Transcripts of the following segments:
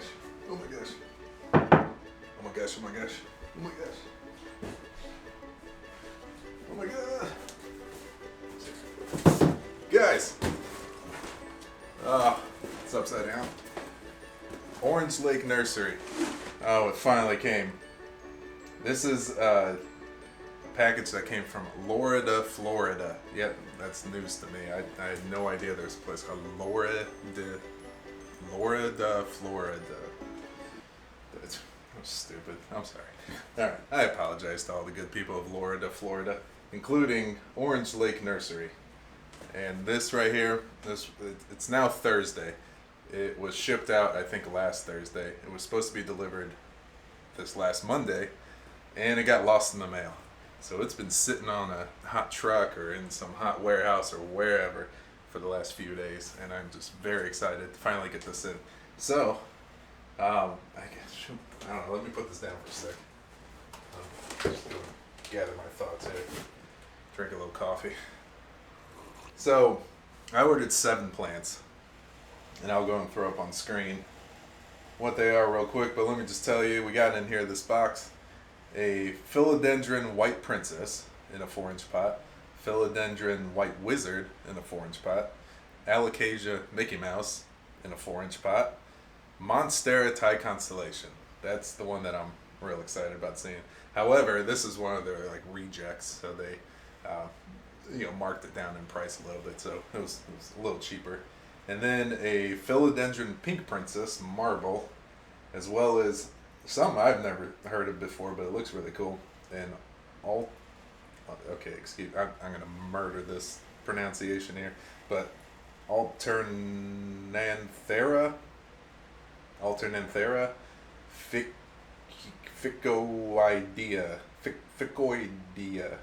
gosh. Oh my gosh. Oh my gosh. Oh my gosh. Oh my gosh. Oh my god. Guys. It's upside down. Orange Lake Nursery. Oh, it finally came. This is a package that came from Lorida, Florida. Yep, that's news to me. I had no idea there's a place called Lorida, Florida. That's stupid. I'm sorry. Alright, I apologize to all the good people of Lorida, Florida, including Orange Lake Nursery. And this right here, it's now Thursday. It was shipped out, I think, last Thursday. It was supposed to be delivered this last Monday, and it got lost in the mail. So it's been sitting on a hot truck or in some hot warehouse or wherever for the last few days, and I'm just very excited to finally get this in. So, I don't know, let me put this down for a sec. Just gonna gather my thoughts here. Drink a little coffee. So, I ordered 7 plants, and I'll go and throw up on screen what they are real quick, but let me just tell you, we got in here this box a Philodendron White Princess in a 4-inch pot, Philodendron White Wizard in a 4-inch pot, Alocasia Mickey Mouse in a 4-inch pot, Monstera Constellation. That's the one that I'm real excited about seeing. However, this is one of their like rejects, so they marked it down in price a little bit, so it was a little cheaper. And then a Philodendron Pink Princess Marble, as well as some I've never heard of before, but it looks really cool. And I'm gonna murder this pronunciation here, but Alternanthera, Ficoidea,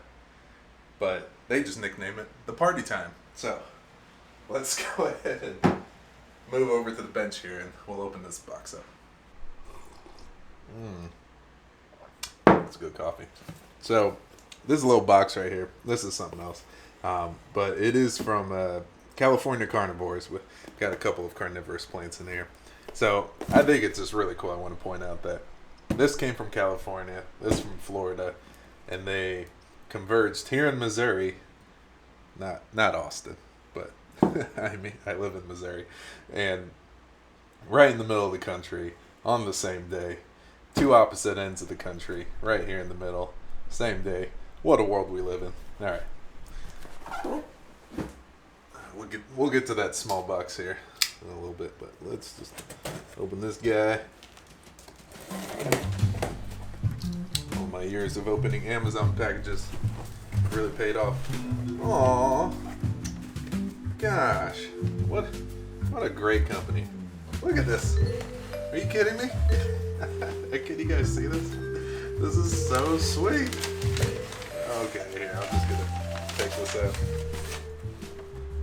but they just nickname it the Partytime. So let's go ahead and move over to the bench here, and we'll open this box up. That's good coffee. So this little box right here, this is something else, but it is from California Carnivores. We've got a couple of carnivorous plants in here, so I think it's just really cool. I want to point out that this came from California, this from Florida, and they converged here in Missouri, not Austin, but I live in Missouri, and right in the middle of the country on the same day. 2 opposite ends of the country, right here in the middle, same day. What a world we live in. All right, we'll get to that small box here in a little bit, but let's just open this guy. All my years of opening Amazon packages really paid off. Aww, gosh, what a great company. Look at this. Are you kidding me? Can you guys see this? This is so sweet. Okay, here, I'm just gonna take this out.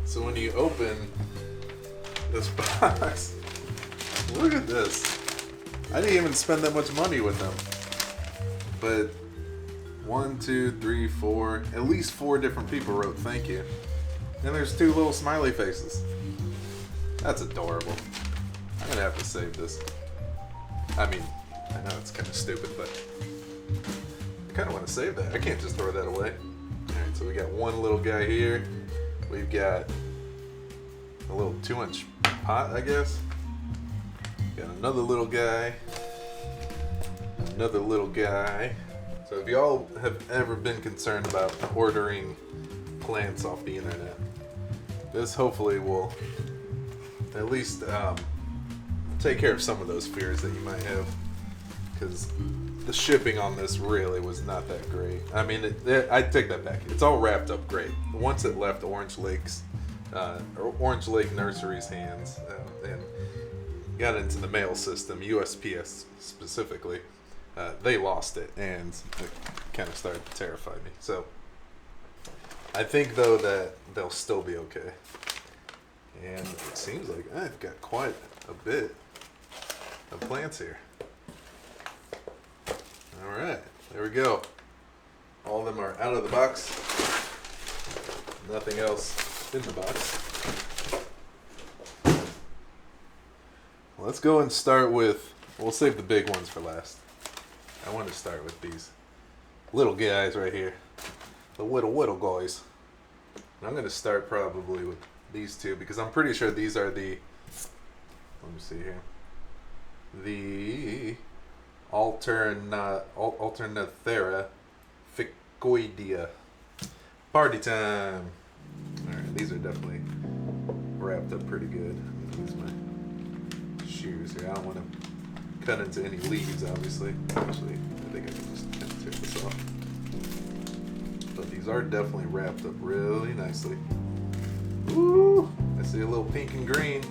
So when you open this box, look at this. I didn't even spend that much money with them. But 1, 2, 3, 4, at least 4 different people wrote thank you. And there's 2 little smiley faces. That's adorable. I'm gonna have to save this. I mean, I know it's kind of stupid, but I kind of want to save that. I can't just throw that away. Alright, so we got one little guy here. We've got a little 2-inch pot, I guess. Got another little guy. Another little guy. So if y'all have ever been concerned about ordering plants off the internet, this hopefully will at least take care of some of those fears that you might have, because the shipping on this really was not that great. I mean, I take that back. It's all wrapped up great. Once it left Orange Lake Nursery's hands and got into the mail system, USPS specifically, they lost it, and it kind of started to terrify me. So I think, though, that they'll still be okay. And it seems like I've got quite a bit of plants here. Alright, there we go. All of them are out of the box. Nothing else in the box. let's go and start with, we'll save the big ones for last. I want to start with these little guys right here. The little guys. And I'm going to start probably with these two because I'm pretty sure these are the, let me see here, the Alternanthera Ficoidea. Partytime. Alright, these are definitely wrapped up pretty good. I'm going to use my shears here. I don't want to cut into any leaves, obviously. Actually, I think I can just kind of tear this off. But these are definitely wrapped up really nicely. Ooh, I see a little pink and green.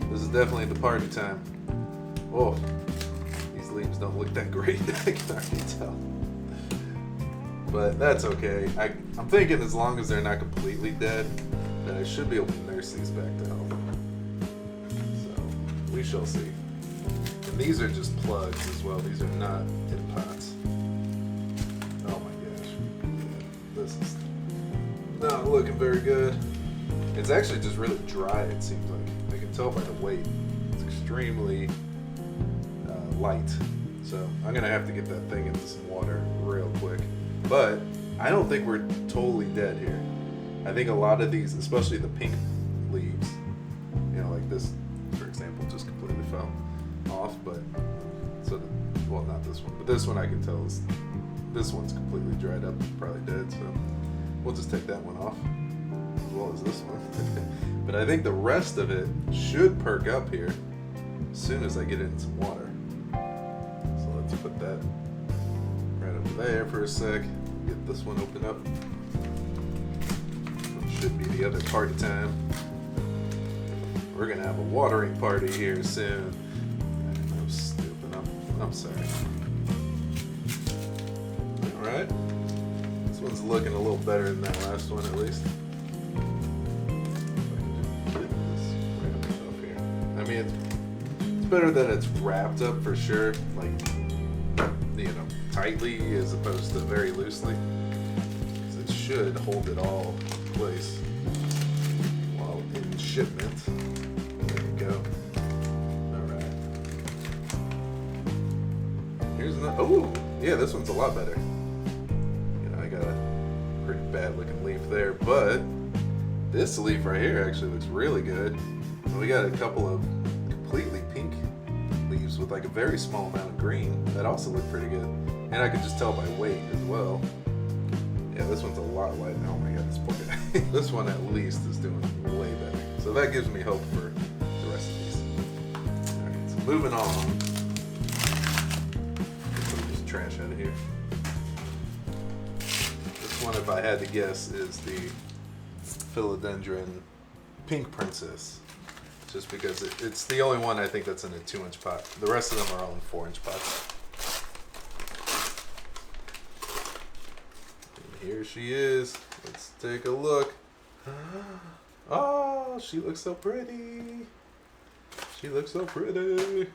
This is definitely the party time. Oh, these leaves don't look that great. I can already tell. But that's okay. I'm thinking as long as they're not completely dead, then I should be able to nurse these back to health. So, we shall see. And these are just plugs as well. These are not in pots. Oh my gosh. Yeah, this is not looking very good. It's actually just really dry, it seems like. I can tell by the weight. It's extremely light. So I'm going to have to get that thing into some water real quick. But I don't think we're totally dead here. I think a lot of these, especially the pink leaves, you know, like this, for example, just completely fell off. But so, well, not this one, but this one I can tell is this one's completely dried up, probably dead. So we'll just take that one off, as well as this one. But I think the rest of it should perk up here as soon as I get it in some water. So let's put that right over there for a sec. Get this one open up. It should be the other party time. We're gonna have a watering party here soon. I'm stupid. I'm sorry. All right. This one's looking a little better than that last one, at least. I mean, it's better that it's wrapped up for sure, like, you know, tightly as opposed to very loosely, because it should hold it all in place while in shipment. There we go. All right. Here's another. Oh, yeah, this one's a lot better. You know, I got a pretty bad looking leaf there, but this leaf right here actually looks really good. We got a couple of completely pink leaves with like a very small amount of green that also look pretty good. And I could just tell by weight as well. Yeah, this one's a lot lighter. Oh my god, this poor guy. This one at least is doing way better. So that gives me hope for the rest of these. Alright, so moving on. Get some of this trash out of here. This one, if I had to guess, is the Philodendron Pink Princess. Just because it's the only one I think that's in a 2-inch pot. The rest of them are all in 4-inch pots. And here she is. Let's take a look. Oh, she looks so pretty. She looks so pretty.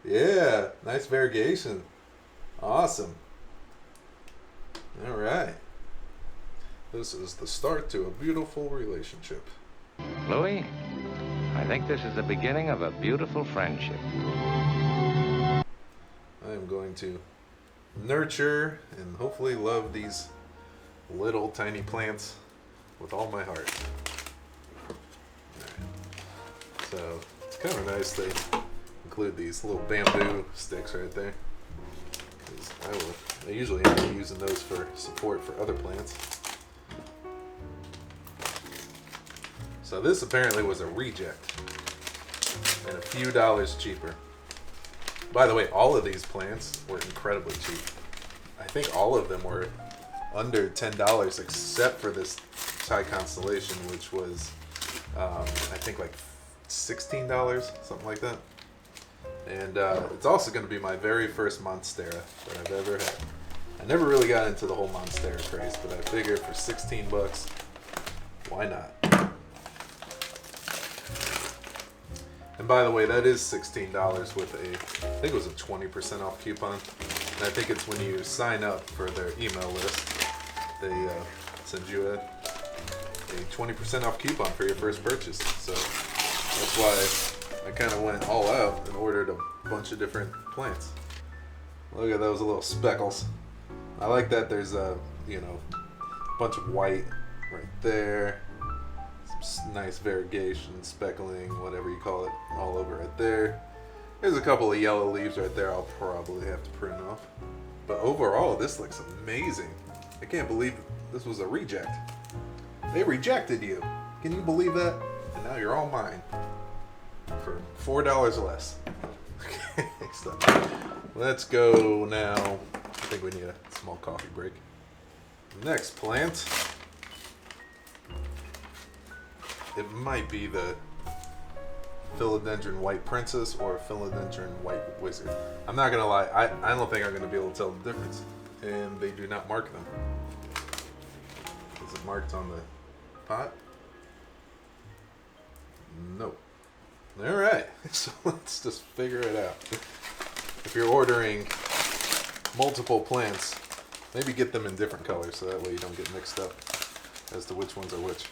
Yeah, nice variegation. Awesome. All right. This is the start to a beautiful relationship. Louis, I think this is the beginning of a beautiful friendship. I am going to nurture and hopefully love these little tiny plants with all my heart. Right. So it's kind of nice they include these little bamboo sticks right there. I usually end up using those for support for other plants. So this apparently was a reject and a few dollars cheaper. By the way, all of these plants were incredibly cheap. I think all of them were under $10 except for this Thai Constellation, which was I think like $16, something like that. And it's also going to be my very first Monstera that I've ever had. I never really got into the whole Monstera craze, but I figured for 16 bucks, why not? And by the way, that is $16 with a, I think it was a 20% off coupon. And I think it's when you sign up for their email list, they send you a 20% off coupon for your first purchase. So that's why I kind of went all out and ordered a bunch of different plants. Look at those little speckles. I like that there's a, you know, bunch of white right there. Some nice variegation, speckling, whatever you call it, all over right there. There's a couple of yellow leaves right there I'll probably have to prune off. But overall, this looks amazing. I can't believe this was a reject. They rejected you. Can you believe that? And now you're all mine. For $4 less. Okay, next up. Let's go now. I think we need a small coffee break. Next plant. It might be the Philodendron White Princess or Philodendron White Wizard. I'm not gonna lie, I don't think I'm gonna be able to tell the difference. And they do not mark them. Is it marked on the pot? Nope. Alright, so let's just figure it out. If you're ordering multiple plants, maybe get them in different colors so that way you don't get mixed up as to which ones are which.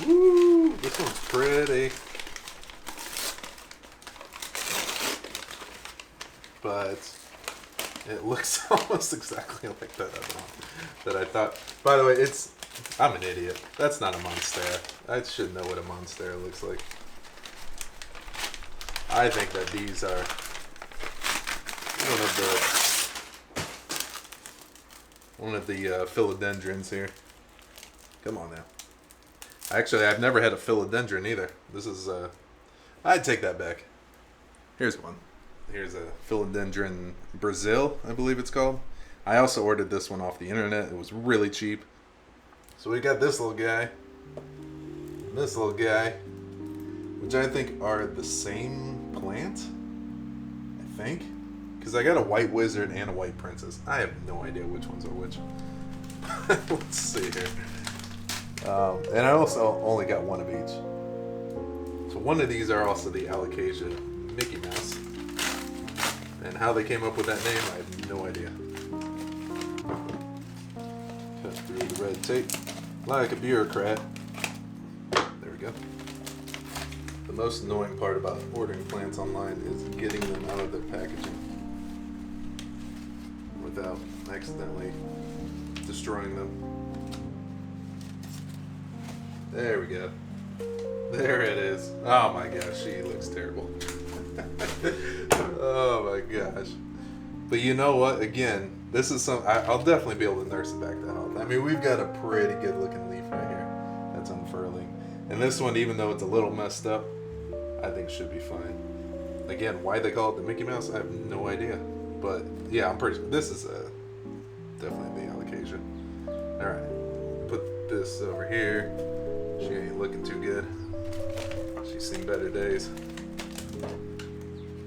Woo! This one's pretty. But it looks almost exactly like that other one that I thought. By the way, I'm an idiot. That's not a Monstera. I should know what a Monstera looks like. I think that these are one of the philodendrons here. Come on now. Actually, I've never had a philodendron either. This is I'd take that back. Here's one. Here's a Philodendron Brazil, I believe it's called. I also ordered this one off the internet. It was really cheap. So we got this little guy, and this little guy, which I think are the same plant, I think. Because I got a white wizard and a white princess. I have no idea which ones are which. Let's see here. And I also only got one of each. So one of these are also the Alocasia Mickey Mouse. And how they came up with that name, I have no idea. Cut through the red tape like a bureaucrat. There we go. The most annoying part about ordering plants online is getting them out of their packaging without accidentally destroying them. There we go. There it is. Oh my gosh, she looks terrible. Oh my gosh. But you know what? Again, this is I'll definitely be able to nurse it back to health. I mean, we've got a pretty good looking leaf right here that's unfurling. And this one, even though it's a little messed up, I think should be fine. Again, why they call it the Mickey Mouse, I have no idea. But yeah, I'm pretty sure this is definitely the Alocasia. Alright, put this over here. She ain't looking too good. She's seen better days.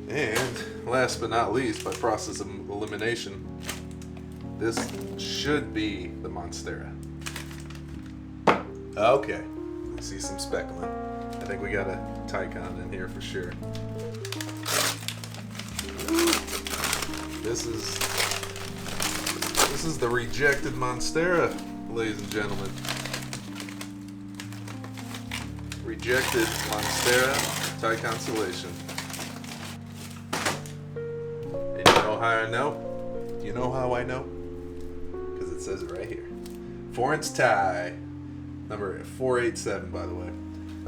And last but not least, by process of elimination, this should be the Monstera. Okay, I see some speckling. I think we got a Tycon in here for sure. This is the rejected Monstera, ladies and gentlemen. Rejected Monstera, Ty Constellation. And you know how I know? You know how I know? Because it says it right here. 4-inch Ty. Number 487, by the way.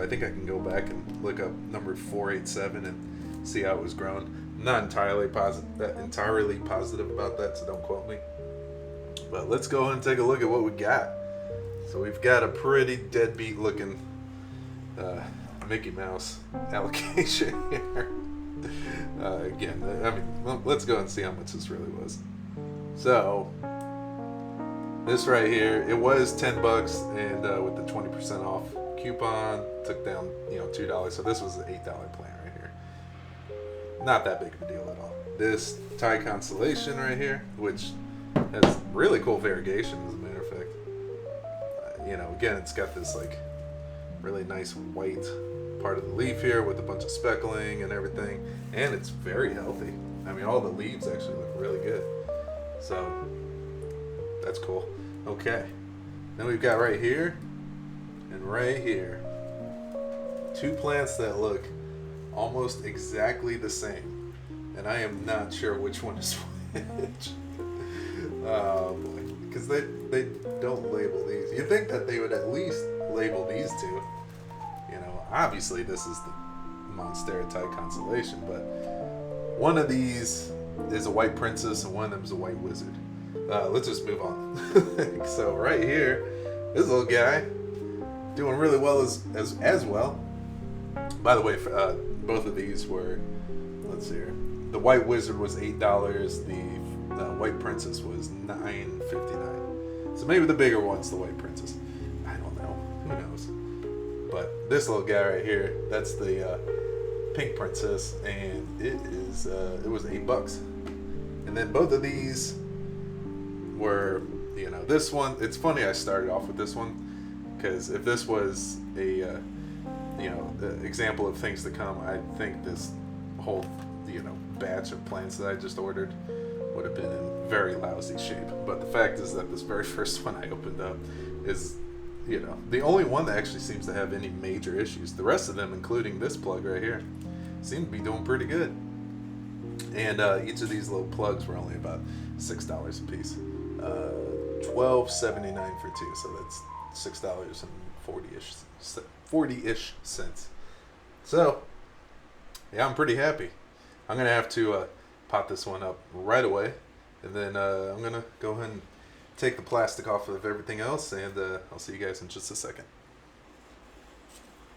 I think I can go back and look up number 487 and see how it was grown. I'm not entirely positive about that, so don't quote me. But let's go ahead and take a look at what we got. So we've got a pretty deadbeat looking Mickey Mouse Alocasia here. Again, I mean, let's go and see how much this really was. So this right here, it was $10, and with the 20% off coupon, took down $2. So this was an $8 plan right here. Not that big of a deal at all. This Ty Constellation right here, which has really cool variegation, as a matter of fact. Again, it's got this like really nice white part of the leaf here with a bunch of speckling and everything, and it's very healthy. I mean, all the leaves actually look really good, so that's cool. Okay, then we've got right here and right here. two plants that look almost exactly the same, and I am not sure which one is which. Oh boy, because they don't label these. You'd think that they would at least label these two. You know, obviously this is the Monstera type Constellation, but one of these is a white princess and one of them is a white wizard. Let's just move on. So right here, this little guy doing really well as well. By the way, both of these were, let's see here. The white wizard was $8. The white princess was $9.59. So maybe the bigger one's the white princess. I don't know. Who knows? But this little guy right here, that's the pink princess, and it was $8. And then both of these were, you know, this one. It's funny I started off with this one because if this was a example of things to come, I think this whole batch of plants that I just ordered would have been in very lousy shape. But the fact is that this very first one I opened up is, the only one that actually seems to have any major issues. The rest of them, including this plug right here, seem to be doing pretty good. And each of these little plugs were only about $6 a piece. $12.79 for two, so that's $6 and 40-ish cents. So, yeah, I'm pretty happy. I'm gonna have to pot this one up right away, and then I'm gonna go ahead and take the plastic off of everything else, and I'll see you guys in just a second.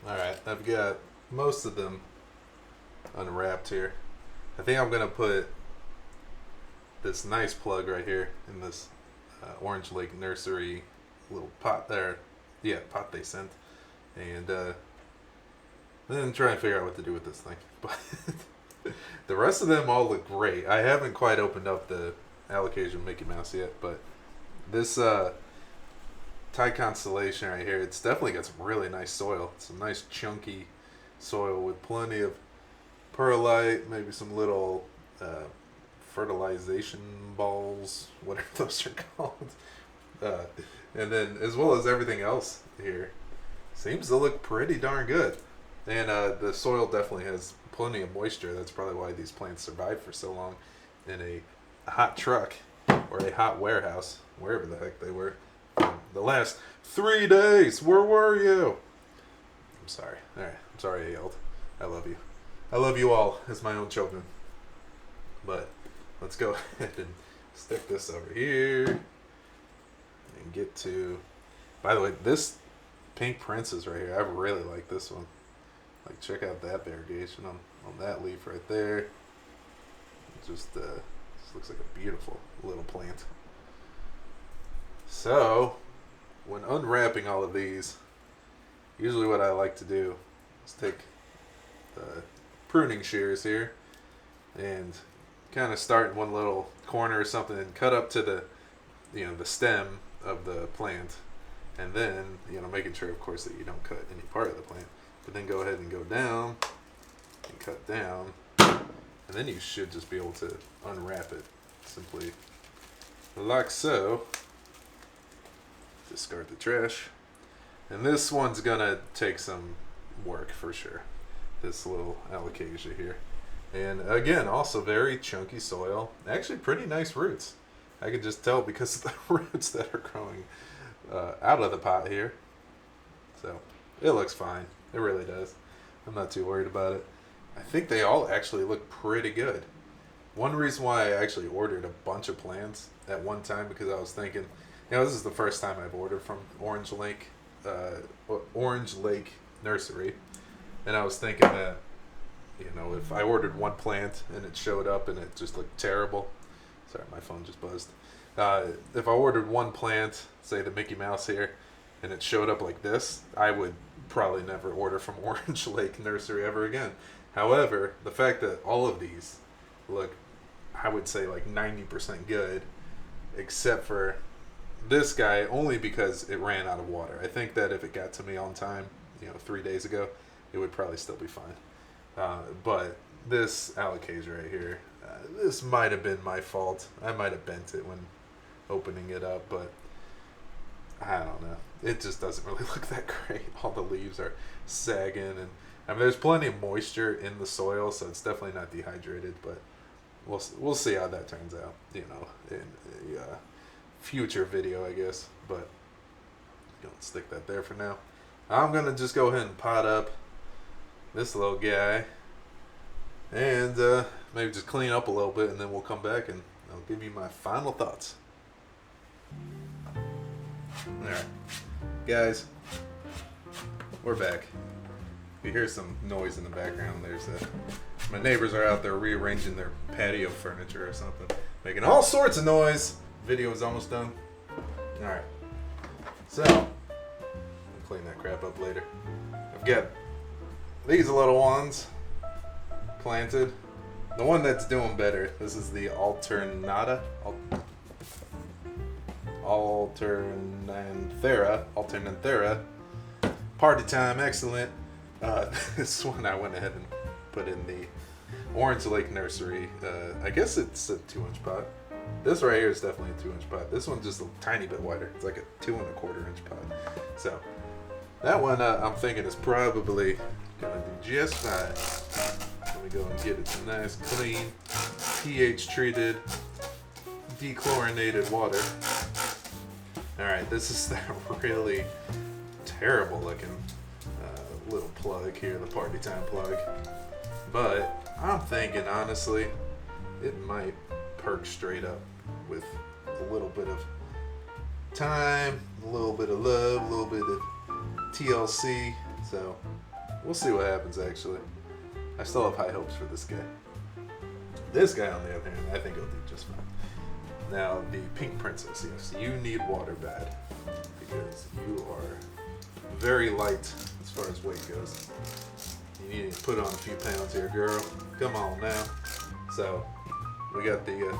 Alright, I've got most of them unwrapped here. I think I'm gonna put this nice plug right here in this Orange Lake Nursery little pot there. Yeah, pot they sent. And then try and figure out what to do with this thing. But the rest of them all look great. I haven't quite opened up the Alocasia Mickey Mouse yet, but this Thai Constellation right here, it's definitely got some really nice soil. Some nice chunky soil with plenty of perlite, maybe some little fertilization balls, whatever those are called. And then as well as everything else here, seems to look pretty darn good. And the soil definitely has plenty of moisture. That's probably why these plants survived for so long in a hot truck or a hot warehouse, wherever the heck they were. The last 3 days, where were you? I'm sorry. All right, I'm sorry I yelled. I love you. I love you all as my own children. But let's go ahead and stick this over here and get to. By the way, this pink princess right here, I really like this one. Like, check out that variegation on that leaf right there. It just looks like a beautiful little plant. So, when unwrapping all of these, usually what I like to do is take the pruning shears here and kind of start in one little corner or something and cut up to the stem of the plant, and then making sure of course that you don't cut any part of the plant, but then go ahead and go down and cut down, and then you should just be able to unwrap it simply like so. Discard the trash. And this one's gonna take some work for sure, this little Alocasia here. And again, also very chunky soil. Actually pretty nice roots. I could just tell because of the roots that are growing out of the pot here. So it looks fine. It really does. I'm not too worried about it. I think they all actually look pretty good. One reason why I actually ordered a bunch of plants at one time, because I was thinking, this is the first time I've ordered from Orange Lake Nursery, and I was thinking that if I ordered one plant and it showed up and it just looked terrible. Sorry, my phone just buzzed. If I ordered one plant, say the Mickey Mouse here, and it showed up like this, I would probably never order from Orange Lake Nursery ever again. However, the fact that all of these look, I would say like 90% good, except for this guy, only because it ran out of water. I think that if it got to me on time, 3 days ago, it would probably still be fine. But this Alocasia right here, this might have been my fault. I might have bent it when opening it up, but I don't know. It just doesn't really look that great. All the leaves are sagging, and I mean, there's plenty of moisture in the soil, so it's definitely not dehydrated. But we'll see how that turns out. You know, in a future video, I guess. But gonna stick that there for now. I'm gonna just go ahead and pot up this little guy, and maybe just clean up a little bit, and then we'll come back and I'll give you my final thoughts. Alright, guys, we're back. If you hear some noise in the background, there's my neighbors are out there rearranging their patio furniture or something, making all sorts of noise. Video is almost done. Alright, so I'll clean that crap up later. I've got these little ones planted. The one that's doing better, this is the Alternanthera. Alternanthera. Partytime, excellent. This one I went ahead and put in the Orange Lake Nursery. I guess it's a 2-inch pot. This right here is definitely a 2-inch pot. This one's just a tiny bit wider. It's like a 2 1/4-inch pot. So that one I'm thinking is probably gonna do just fine. Let me go and get it nice, clean, pH treated, dechlorinated water. Alright, this is that really terrible looking little plug here, the Partytime plug. But I'm thinking, honestly, it might perk straight up with a little bit of time, a little bit of love, a little bit of TLC. So we'll see what happens, actually. I still have high hopes for this guy. This guy, on the other hand, I think he'll do just fine. Now, the pink princess, yes, you need water bad because you are very light as far as weight goes. You need to put on a few pounds here, girl. Come on now. So, we got the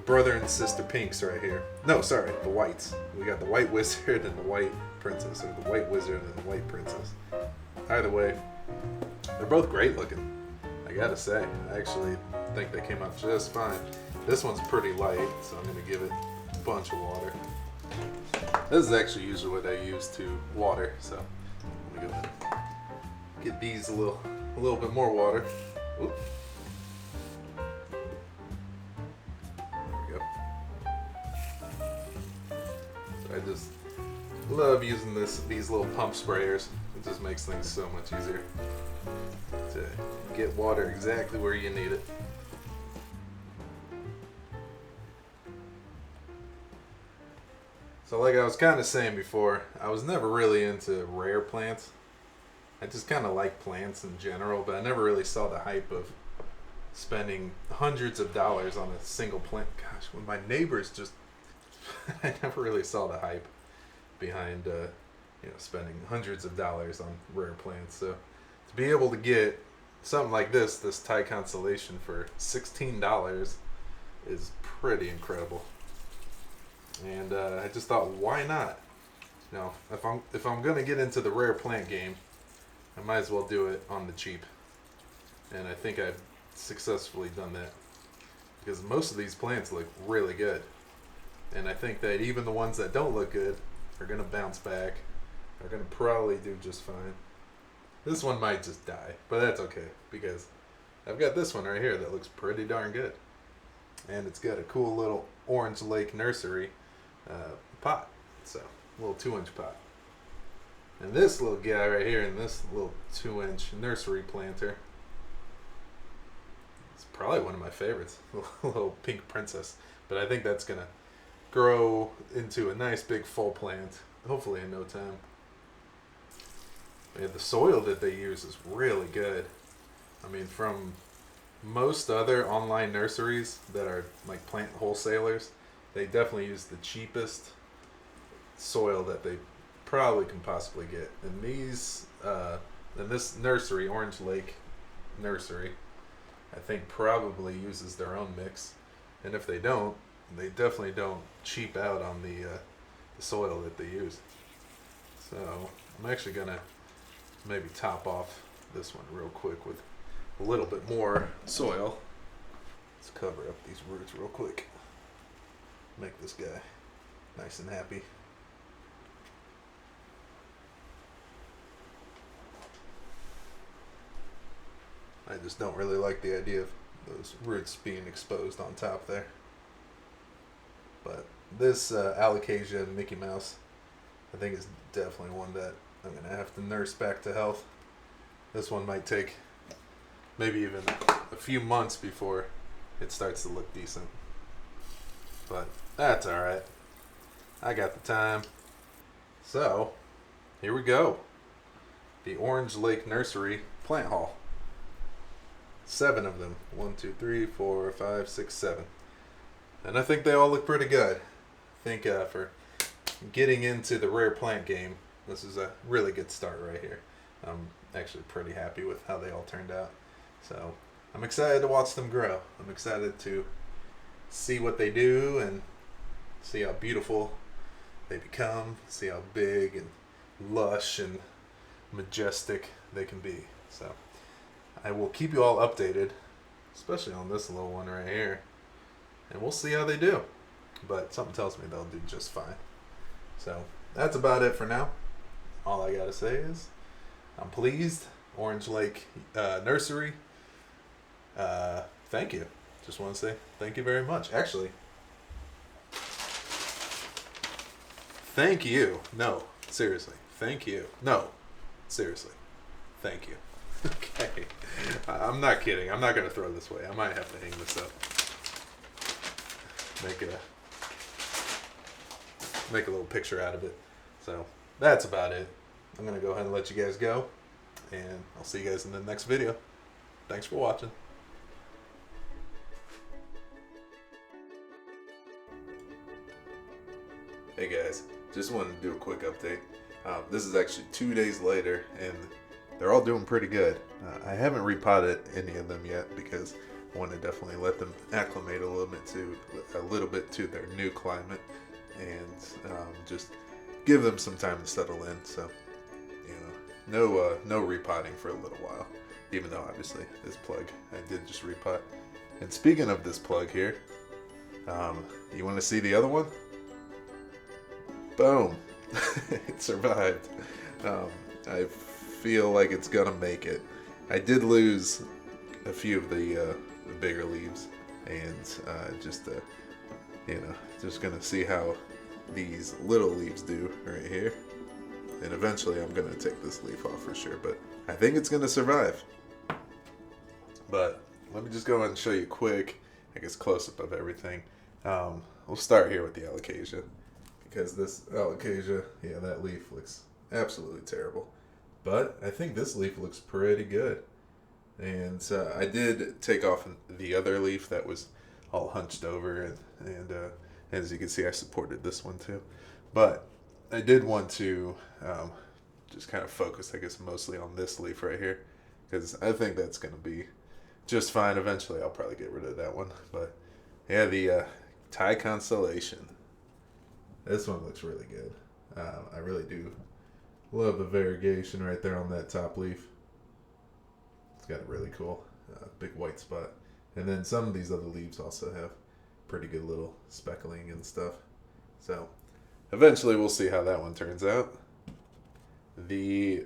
brother and sister pinks right here. No, sorry, the whites. We got the white wizard and the white princess, or the white wizard and the white princess. Either way, they're both great looking. I gotta say, I actually think they came out just fine. This one's pretty light, so I'm gonna give it a bunch of water. This is actually usually what I use to water, so let me go ahead and get these a little bit more water. Oop. There we go. So I just love using these little pump sprayers. It just makes things so much easier to get water exactly where you need it. So like I was kind of saying before, I was never really into rare plants. I just kind of like plants in general, but I never really saw the hype of spending hundreds of dollars on a single plant. Gosh, when my neighbors just, I never really saw the hype behind, spending hundreds of dollars on rare plants. So to be able to get something like this Thai Constellation for $16 is pretty incredible. And I just thought, why not? You know, if I'm gonna get into the rare plant game, I might as well do it on the cheap. And I think I've successfully done that because most of these plants look really good, and I think that even the ones that don't look good are gonna bounce back. Are gonna probably do just fine. This one might just die, but that's okay because I've got this one right here that looks pretty darn good, and it's got a cool little Orange Lake Nursery pot, so a little 2-inch pot. And this little guy right here in this little 2-inch nursery planter, it's probably one of my favorites, a little pink princess. But I think that's gonna grow into a nice big full plant, hopefully in no time. Yeah, the soil that they use is really good. I mean, from most other online nurseries that are like plant wholesalers, they definitely use the cheapest soil that they probably can possibly get. And these, in this nursery, Orange Lake Nursery, I think probably uses their own mix. And if they don't, they definitely don't cheap out on the soil that they use. So I'm actually gonna maybe top off this one real quick with a little bit more soil. Let's cover up these roots real quick. Make this guy nice and happy. I just don't really like the idea of those roots being exposed on top there. But this Alocasia Mickey Mouse, I think is definitely one that I'm going to have to nurse back to health. This one might take maybe even a few months before it starts to look decent. But that's alright. I got the time. So, here we go. The Orange Lake Nursery plant haul. 7 of them. 1, 2, 3, 4, 5, 6, 7. And I think they all look pretty good. I think for getting into the rare plant game, this is a really good start right here. I'm actually pretty happy with how they all turned out. So I'm excited to watch them grow. I'm excited to see what they do and see how beautiful they become, see how big and lush and majestic they can be. So I will keep you all updated, especially on this little one right here, and we'll see how they do. But something tells me they'll do just fine. So that's about it for now. All I gotta say is I'm pleased. Orange Lake Nursery, thank you. Just want to say thank you very much. Actually, thank you. No, seriously, thank you. No, seriously, thank you. Okay, I'm not kidding. I'm not gonna throw this away. I might have to hang this up. Make a little picture out of it. So that's about it. I'm gonna go ahead and let you guys go, and I'll see you guys in the next video. Thanks for watching. Hey guys, just wanted to do a quick update. This is actually 2 days later, and they're all doing pretty good. I haven't repotted any of them yet because I want to definitely let them acclimate a little bit to their new climate, and just give them some time to settle in. So, no repotting for a little while. Even though obviously this plug I did just repot. And speaking of this plug here, you want to see the other one? Boom! It survived. I feel like it's gonna make it. I did lose a few of the bigger leaves, and just gonna see how these little leaves do right here. And eventually I'm gonna take this leaf off for sure, but I think it's gonna survive. But let me just go ahead and show you a quick, I guess, close-up of everything. We'll start here with the Alocasia, because this Alocasia, yeah, that leaf looks absolutely terrible. But I think this leaf looks pretty good. And I did take off the other leaf that was all hunched over, and as you can see, I supported this one too. But I did want to just kind of focus, I guess, mostly on this leaf right here, because I think that's going to be just fine. Eventually, I'll probably get rid of that one. But yeah, the Thai Constellation. This one looks really good. I really do love the variegation right there on that top leaf. It's got a really cool big white spot. And then some of these other leaves also have pretty good little speckling and stuff. So eventually we'll see how that one turns out. The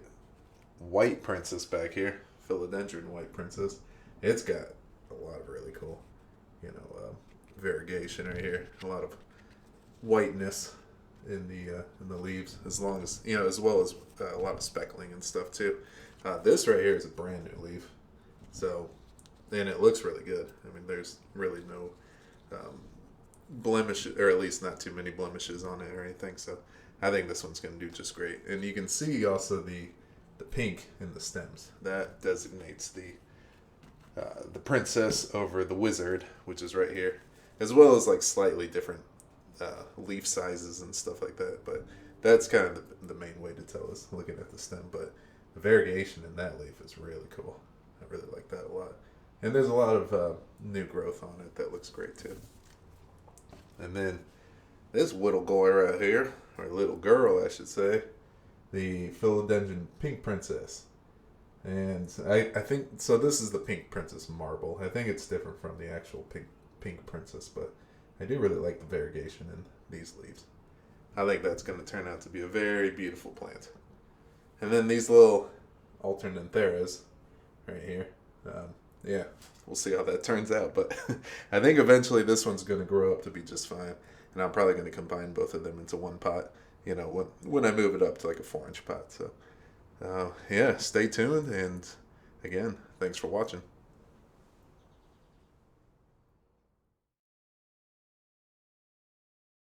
white princess back here, Philodendron white princess, it's got a lot of really cool, variegation right here. A lot of whiteness in the leaves, as well as a lot of speckling and stuff too. This right here is a brand new leaf, so, and it looks really good. I mean, there's really no blemishes, or at least not too many blemishes on it or anything. So I think this one's going to do just great. And you can see also the pink in the stems. That designates the princess over the wizard, which is right here, as well as like slightly different leaf sizes and stuff like that. But that's kind of the main way to tell us looking at the stem. But the variegation in that leaf is really cool. I really like that a lot. And there's a lot of new growth on it that looks great too. And then this little guy right here, or little girl I should say, the Philodendron Pink Princess. And I think, so this is the Pink Princess Marble. I think it's different from the actual Pink Princess, but I do really like the variegation in these leaves. I think that's going to turn out to be a very beautiful plant. And then these little Alternantheras right here. Yeah, we'll see how that turns out. But I think eventually this one's going to grow up to be just fine. And I'm probably going to combine both of them into one pot, when I move it up to like a 4-inch pot. So, yeah, stay tuned. And again, thanks for watching.